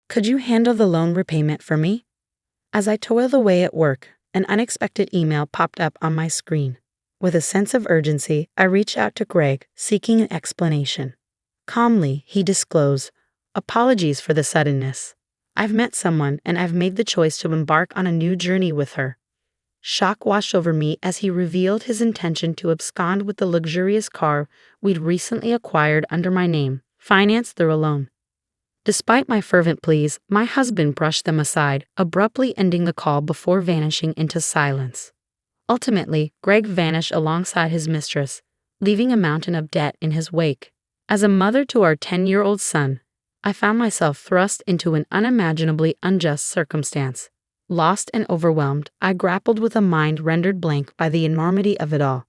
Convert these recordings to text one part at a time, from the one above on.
Could you handle the loan repayment for me? As I toiled away at work, an unexpected email popped up on my screen. With a sense of urgency, I reached out to Greg, seeking an explanation. Calmly, he disclosed, "Apologies for the suddenness. I've met someone and I've made the choice to embark on a new journey with her." Shock washed over me as he revealed his intention to abscond with the luxurious car we'd recently acquired under my name, financed through a loan. Despite my fervent pleas, my husband brushed them aside, abruptly ending the call before vanishing into silence. Ultimately, Greg vanished alongside his mistress, leaving a mountain of debt in his wake. As a mother to our 10-year-old son, I found myself thrust into an unimaginably unjust circumstance. Lost and overwhelmed, I grappled with a mind rendered blank by the enormity of it all.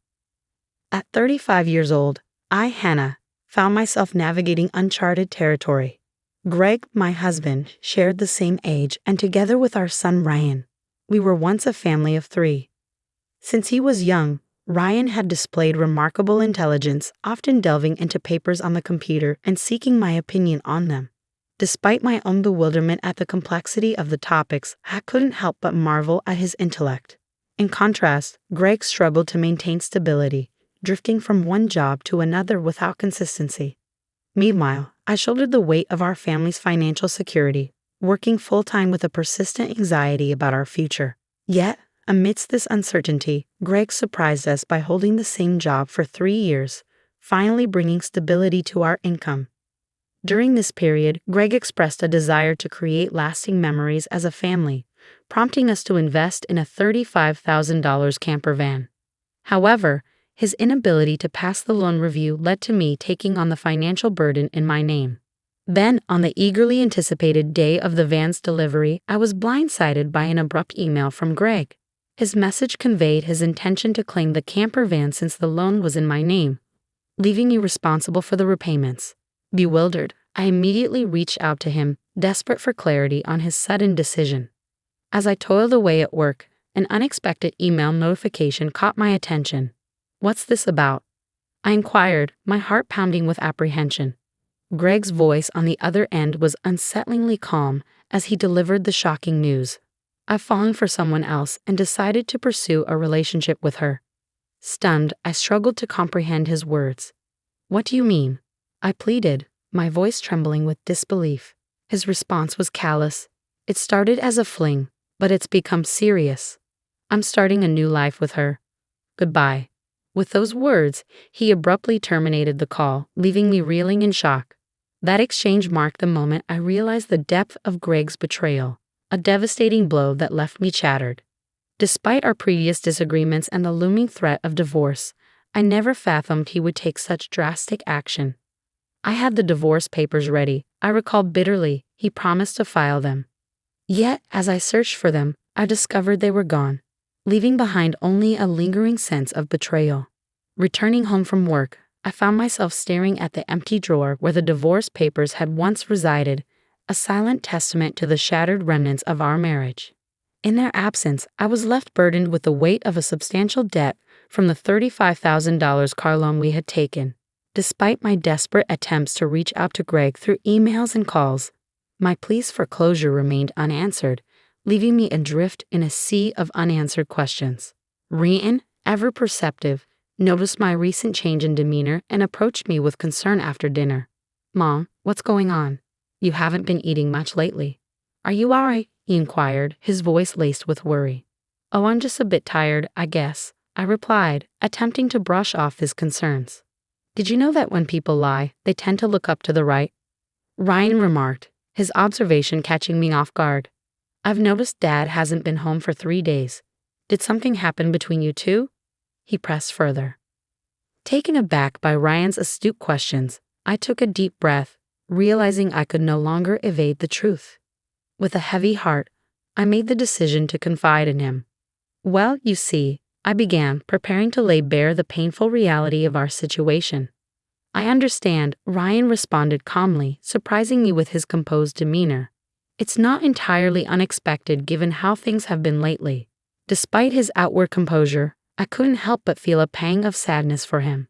At 35 years old, I, Hannah, found myself navigating uncharted territory. Greg, my husband, shared the same age, and together with our son Ryan, we were once a family of 3. Since he was young, Ryan had displayed remarkable intelligence, often delving into papers on the computer and seeking my opinion on them. Despite my own bewilderment at the complexity of the topics, I couldn't help but marvel at his intellect. In contrast, Greg struggled to maintain stability, drifting from one job to another without consistency. Meanwhile, I shouldered the weight of our family's financial security, working full-time with a persistent anxiety about our future. Yet, amidst this uncertainty, Greg surprised us by holding the same job for 3 years, finally bringing stability to our income. During this period, Greg expressed a desire to create lasting memories as a family, prompting us to invest in a $35,000 camper van. However, his inability to pass the loan review led to me taking on the financial burden in my name. Then, on the eagerly anticipated day of the van's delivery, I was blindsided by an abrupt email from Greg. His message conveyed his intention to claim the camper van since the loan was in my name, leaving me responsible for the repayments. Bewildered, I immediately reached out to him, desperate for clarity on his sudden decision. As I toiled away at work, an unexpected email notification caught my attention. "What's this about?" I inquired, my heart pounding with apprehension. Greg's voice on the other end was unsettlingly calm as he delivered the shocking news. "I've fallen for someone else and decided to pursue a relationship with her." Stunned, I struggled to comprehend his words. "What do you mean?" I pleaded, my voice trembling with disbelief. His response was callous. "It started as a fling, but it's become serious. I'm starting a new life with her. Goodbye." With those words, he abruptly terminated the call, leaving me reeling in shock. That exchange marked the moment I realized the depth of Greg's betrayal, a devastating blow that left me shattered. Despite our previous disagreements and the looming threat of divorce, I never fathomed he would take such drastic action. I had the divorce papers ready, I recalled bitterly. He promised to file them. Yet, as I searched for them, I discovered they were gone, leaving behind only a lingering sense of betrayal. Returning home from work, I found myself staring at the empty drawer where the divorce papers had once resided, a silent testament to the shattered remnants of our marriage. In their absence, I was left burdened with the weight of a substantial debt from the $35,000 car loan we had taken. Despite my desperate attempts to reach out to Greg through emails and calls, my pleas for closure remained unanswered, leaving me adrift in a sea of unanswered questions. Ryan, ever perceptive, noticed my recent change in demeanor and approached me with concern after dinner. "Mom, what's going on? You haven't been eating much lately." "Are you all right?" he inquired, his voice laced with worry. "Oh, I'm just a bit tired, I guess," I replied, attempting to brush off his concerns. "Did you know that when people lie, they tend to look up to the right?" Ryan remarked, his observation catching me off guard. "I've noticed Dad hasn't been home for 3 days. Did something happen between you two?" He pressed further. Taken aback by Ryan's astute questions, I took a deep breath, realizing I could no longer evade the truth. With a heavy heart, I made the decision to confide in him. "Well, you see," I began, preparing to lay bare the painful reality of our situation. "I understand," Ryan responded calmly, surprising me with his composed demeanor. "It's not entirely unexpected given how things have been lately." Despite his outward composure, I couldn't help but feel a pang of sadness for him.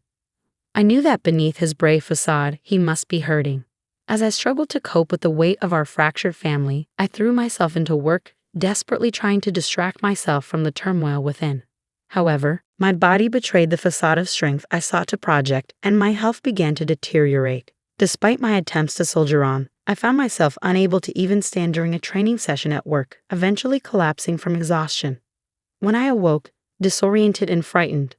I knew that beneath his brave facade, he must be hurting. As I struggled to cope with the weight of our fractured family, I threw myself into work, desperately trying to distract myself from the turmoil within. However, my body betrayed the facade of strength I sought to project, and my health began to deteriorate. Despite my attempts to soldier on, I found myself unable to even stand during a training session at work, eventually collapsing from exhaustion. When I awoke, disoriented and frightened,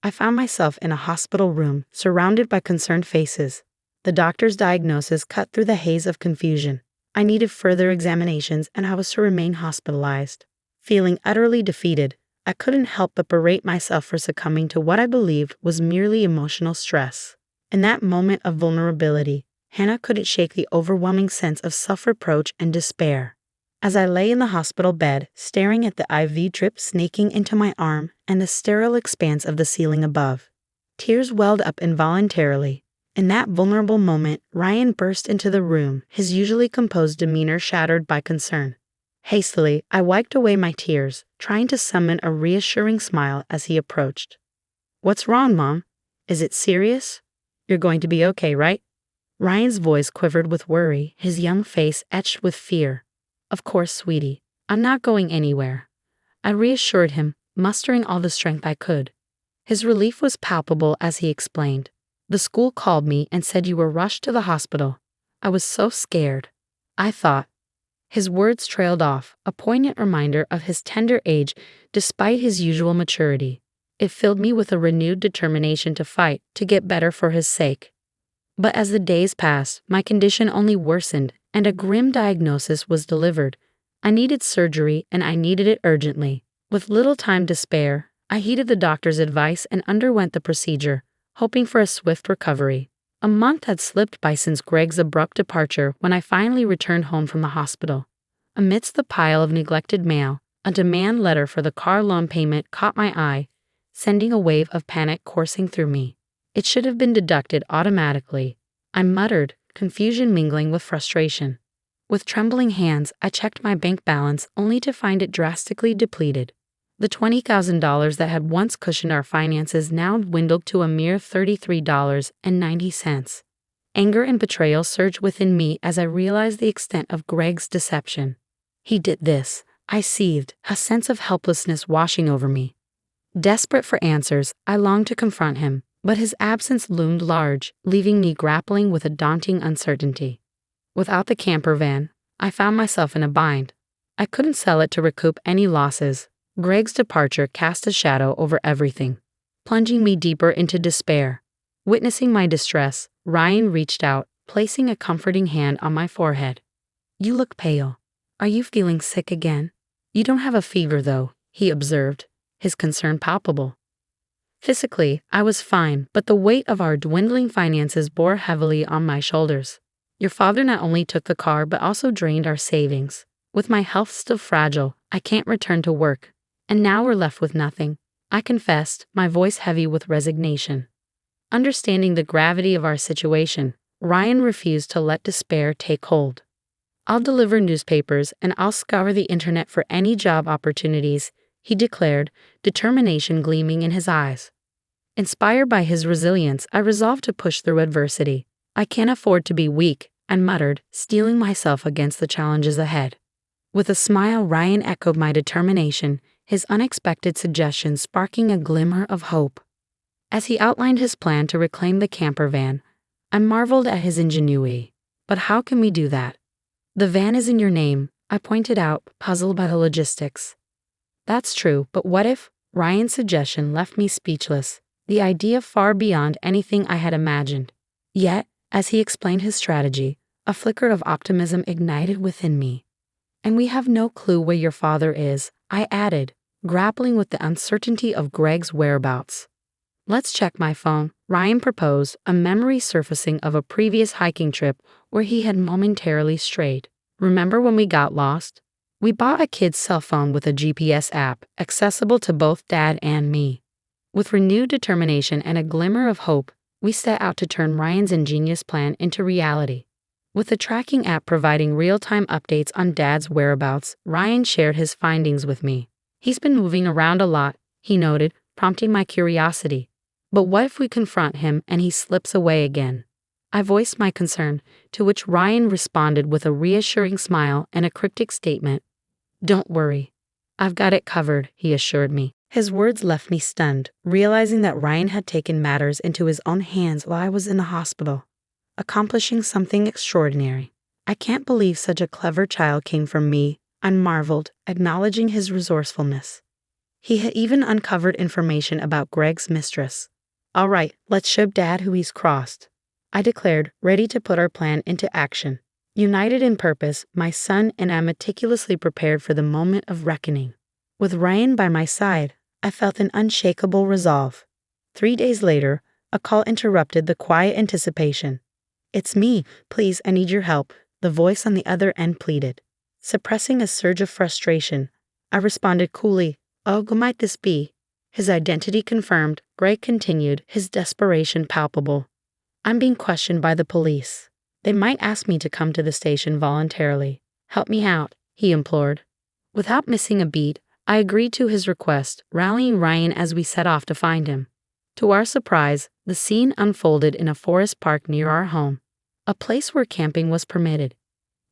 I found myself in a hospital room, surrounded by concerned faces. The doctor's diagnosis cut through the haze of confusion. I needed further examinations, and I was to remain hospitalized. Feeling utterly defeated, I couldn't help but berate myself for succumbing to what I believed was merely emotional stress. In that moment of vulnerability, Hannah couldn't shake the overwhelming sense of self-reproach and despair. As I lay in the hospital bed, staring at the IV drip snaking into my arm and the sterile expanse of the ceiling above, tears welled up involuntarily. In that vulnerable moment, Ryan burst into the room, his usually composed demeanor shattered by concern. Hastily, I wiped away my tears, trying to summon a reassuring smile as he approached. "What's wrong, Mom? Is it serious? You're going to be okay, right?" Ryan's voice quivered with worry, his young face etched with fear. "Of course, sweetie. I'm not going anywhere," I reassured him, mustering all the strength I could. His relief was palpable as he explained. "The school called me and said you were rushed to the hospital. I was so scared. I thought—" His words trailed off, a poignant reminder of his tender age despite his usual maturity. It filled me with a renewed determination to fight, to get better for his sake. But as the days passed, my condition only worsened, and a grim diagnosis was delivered. I needed surgery, and I needed it urgently. With little time to spare, I heeded the doctor's advice and underwent the procedure, hoping for a swift recovery. A month had slipped by since Greg's abrupt departure when I finally returned home from the hospital. Amidst the pile of neglected mail, a demand letter for the car loan payment caught my eye, sending a wave of panic coursing through me. It should have been deducted automatically, I muttered, confusion mingling with frustration. With trembling hands, I checked my bank balance only to find it drastically depleted. The $20,000 that had once cushioned our finances now dwindled to a mere $33.90. Anger and betrayal surged within me as I realized the extent of Greg's deception. He did this, I seethed, a sense of helplessness washing over me. Desperate for answers, I longed to confront him, but his absence loomed large, leaving me grappling with a daunting uncertainty. Without the camper van, I found myself in a bind. I couldn't sell it to recoup any losses. Greg's departure cast a shadow over everything, plunging me deeper into despair. Witnessing my distress, Ryan reached out, placing a comforting hand on my forehead. "You look pale. Are you feeling sick again?" "You don't have a fever, though," he observed, his concern palpable. Physically, I was fine, but the weight of our dwindling finances bore heavily on my shoulders. "Your father not only took the car but also drained our savings. With my health still fragile, I can't return to work. And now we're left with nothing," I confessed, my voice heavy with resignation. Understanding the gravity of our situation, Ryan refused to let despair take hold. "I'll deliver newspapers and I'll scour the internet for any job opportunities," he declared, determination gleaming in his eyes. Inspired by his resilience, I resolved to push through adversity. "I can't afford to be weak," I muttered, steeling myself against the challenges ahead. With a smile, Ryan echoed my determination, his unexpected suggestion sparking a glimmer of hope. As he outlined his plan to reclaim the camper van, I marveled at his ingenuity. "But how can we do that?" "The van is in your name," I pointed out, puzzled by the logistics. "That's true, but what if—" Ryan's suggestion left me speechless, the idea far beyond anything I had imagined. Yet, as he explained his strategy, a flicker of optimism ignited within me. "And we have no clue where your father is," I added, grappling with the uncertainty of Greg's whereabouts. "Let's check my phone," Ryan proposed, a memory surfacing of a previous hiking trip where he had momentarily strayed. "Remember when we got lost? We bought a kid's cell phone with a GPS app, accessible to both Dad and me." With renewed determination and a glimmer of hope, we set out to turn Ryan's ingenious plan into reality. With the tracking app providing real-time updates on Dad's whereabouts, Ryan shared his findings with me. "He's been moving around a lot," he noted, prompting my curiosity. "But what if we confront him and he slips away again?" I voiced my concern, to which Ryan responded with a reassuring smile and a cryptic statement. "Don't worry. I've got it covered," he assured me. His words left me stunned, realizing that Ryan had taken matters into his own hands while I was in the hospital, accomplishing something extraordinary. "I can't believe such a clever child came from me," I marveled, acknowledging his resourcefulness. He had even uncovered information about Greg's mistress. "All right, let's show Dad who he's crossed," I declared, ready to put our plan into action. United in purpose, my son and I meticulously prepared for the moment of reckoning. With Ryan by my side, I felt an unshakable resolve. 3 days later, a call interrupted the quiet anticipation. "It's me. Please, I need your help," the voice on the other end pleaded. Suppressing a surge of frustration, I responded coolly, "Oh, who might this be?" His identity confirmed, Greg continued, his desperation palpable. "I'm being questioned by the police. They might ask me to come to the station voluntarily. Help me out," he implored. Without missing a beat, I agreed to his request, rallying Ryan as we set off to find him. To our surprise, the scene unfolded in a forest park near our home, a place where camping was permitted.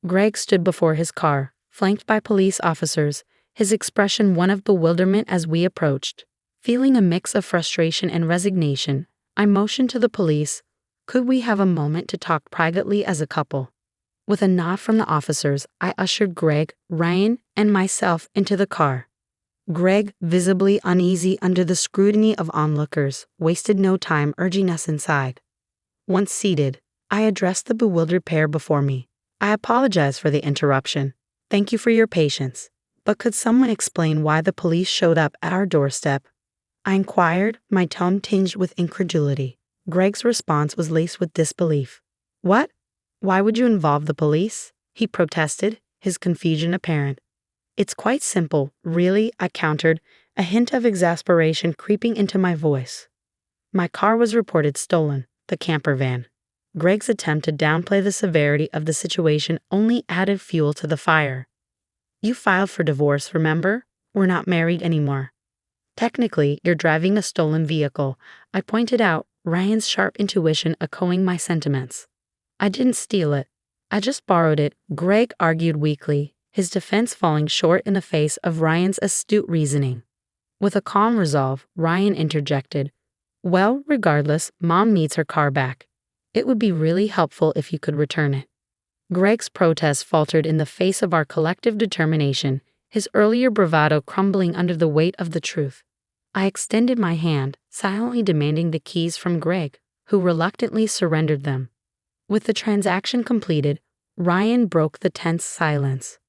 Greg stood before his car, flanked by police officers, his expression one of bewilderment as we approached. Feeling a mix of frustration and resignation, I motioned to the police, "Could we have a moment to talk privately as a couple?" With a nod from the officers, I ushered Greg, Ryan, and myself into the car. Greg, visibly uneasy under the scrutiny of onlookers, wasted no time urging us inside. Once seated, I addressed the bewildered pair before me. "I apologize for the interruption. Thank you for your patience. But could someone explain why the police showed up at our doorstep?" I inquired, my tone tinged with incredulity. Greg's response was laced with disbelief. "What? Why would you involve the police?" he protested, his confusion apparent. "It's quite simple, really," I countered, a hint of exasperation creeping into my voice. "My car was reported stolen, the camper van." Greg's attempt to downplay the severity of the situation only added fuel to the fire. "You filed for divorce, remember? We're not married anymore." "Technically, you're driving a stolen vehicle," I pointed out, Ryan's sharp intuition echoing my sentiments. "I didn't steal it. I just borrowed it," Greg argued weakly, his defense falling short in the face of Ryan's astute reasoning. With a calm resolve, Ryan interjected, "Well, regardless, Mom needs her car back. It would be really helpful if you could return it." Greg's protest faltered in the face of our collective determination, his earlier bravado crumbling under the weight of the truth. I extended my hand, silently demanding the keys from Greg, who reluctantly surrendered them. With the transaction completed, Ryan broke the tense silence.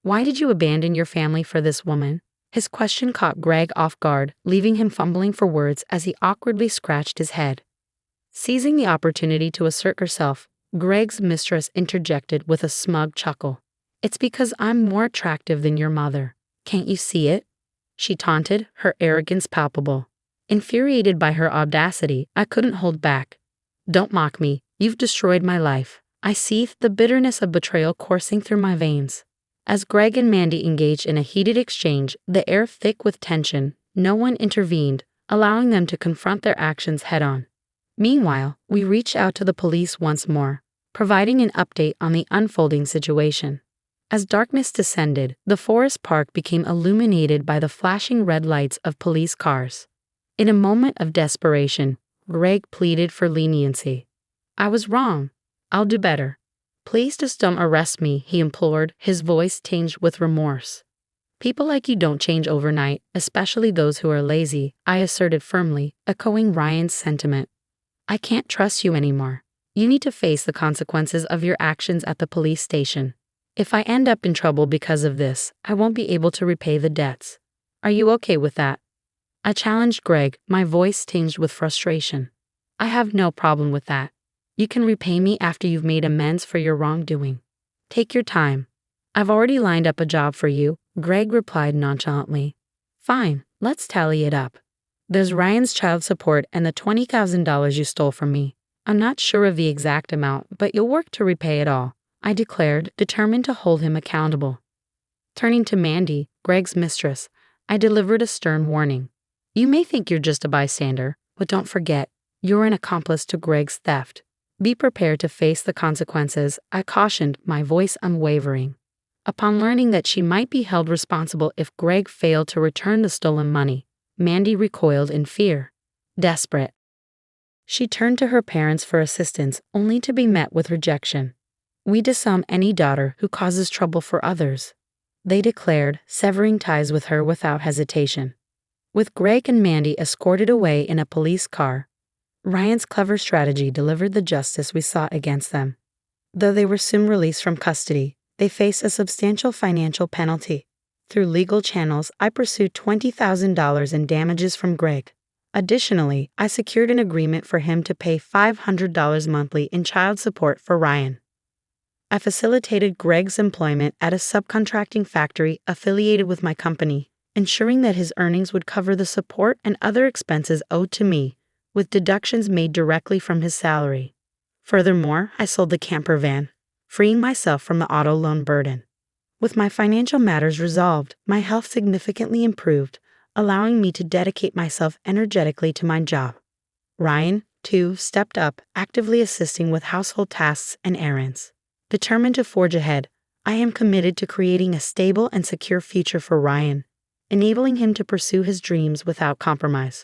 "Why did you abandon your family for this woman?" His question caught Greg off guard, leaving him fumbling for words as he awkwardly scratched his head. Seizing the opportunity to assert herself, Greg's mistress interjected with a smug chuckle. "It's because I'm more attractive than your mother. Can't you see it?" she taunted, her arrogance palpable. Infuriated by her audacity, I couldn't hold back. "Don't mock me. You've destroyed my life." I seethed, the bitterness of betrayal coursing through my veins. As Greg and Mandy engaged in a heated exchange, the air thick with tension, no one intervened, allowing them to confront their actions head-on. Meanwhile, we reached out to the police once more, providing an update on the unfolding situation. As darkness descended, the forest park became illuminated by the flashing red lights of police cars. In a moment of desperation, Greg pleaded for leniency. "I was wrong. I'll do better. Please just don't arrest me," he implored, his voice tinged with remorse. "People like you don't change overnight, especially those who are lazy," I asserted firmly, echoing Ryan's sentiment. "I can't trust you anymore. You need to face the consequences of your actions at the police station. If I end up in trouble because of this, I won't be able to repay the debts. Are you okay with that?" I challenged Greg, my voice tinged with frustration. "I have no problem with that. You can repay me after you've made amends for your wrongdoing. Take your time. I've already lined up a job for you," Greg replied nonchalantly. "Fine, let's tally it up. There's Ryan's child support and the $20,000 you stole from me. I'm not sure of the exact amount, but you'll work to repay it all," I declared, determined to hold him accountable. Turning to Mandy, Greg's mistress, I delivered a stern warning. "You may think you're just a bystander, but don't forget, you're an accomplice to Greg's theft. Be prepared to face the consequences, I cautioned, my voice unwavering. Upon learning that she might be held responsible if Greg failed to return the stolen money, Mandy recoiled in fear. Desperate, she turned to her parents for assistance, only to be met with rejection. We disown any daughter who causes trouble for others, they declared, severing ties with her without hesitation. With Greg and Mandy escorted away in a police car, Ryan's clever strategy delivered the justice we sought against them. Though they were soon released from custody, they faced a substantial financial penalty. Through legal channels, I pursued $20,000 in damages from Greg. Additionally, I secured an agreement for him to pay $500 monthly in child support for Ryan. I facilitated Greg's employment at a subcontracting factory affiliated with my company, ensuring that his earnings would cover the support and other expenses owed to me, with deductions made directly from his salary. Furthermore, I sold the camper van, freeing myself from the auto loan burden. With my financial matters resolved, my health significantly improved, allowing me to dedicate myself energetically to my job. Ryan, too, stepped up, actively assisting with household tasks and errands. Determined to forge ahead, I am committed to creating a stable and secure future for Ryan, enabling him to pursue his dreams without compromise.